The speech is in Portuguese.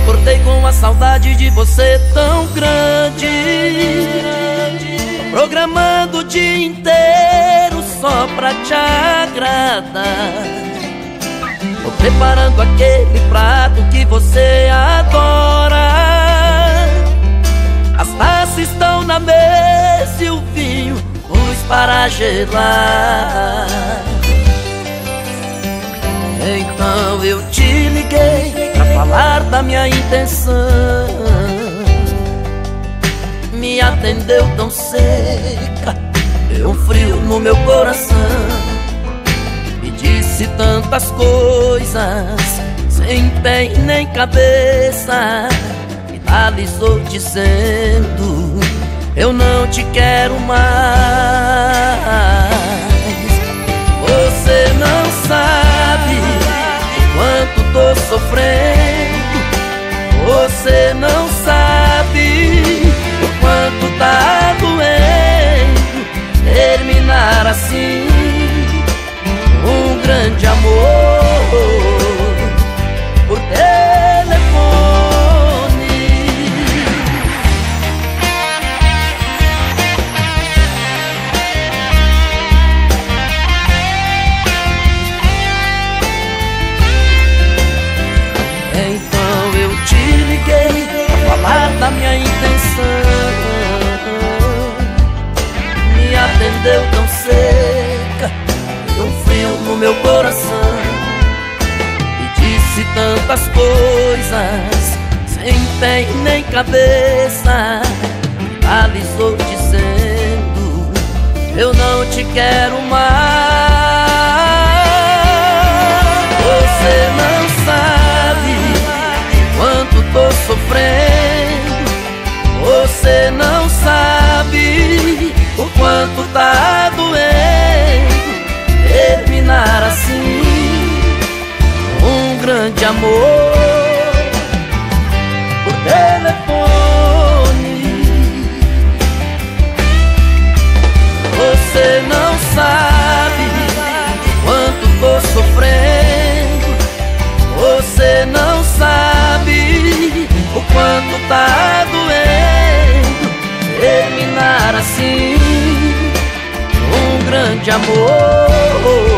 Acordei com a saudade de você tão grande, programando o dia inteiro só pra te agradar. Tô preparando aquele prato que você adora. As taças estão na mesa e o vinho, luz para gelar. Então eu te liguei pra falar da minha intenção. Me atendeu tão seca, deu um frio no meu coração. Me disse tantas coisas, sem pé e nem cabeça. Finalizou dizendo: eu não te quero mais. Você não sabe o quanto tô sofrendo. Você não sabe o quanto tá doendo terminar assim um grande amor por telefone. Então eu te liguei pra falar da minha intenção. Me atendeu tão seca, deu um frio no meu coração. E disse tantas coisas, sem pé e nem cabeça. Finalizou dizendo: eu não te quero mais. Você não sabe quanto tô sofrendo. Você não sabe o quanto tá doendo terminar assim um grande amor por telefone. Você não sabe quanto tô sofrendo. Você não sabe o quanto tá doendo terminar assim um grande amor.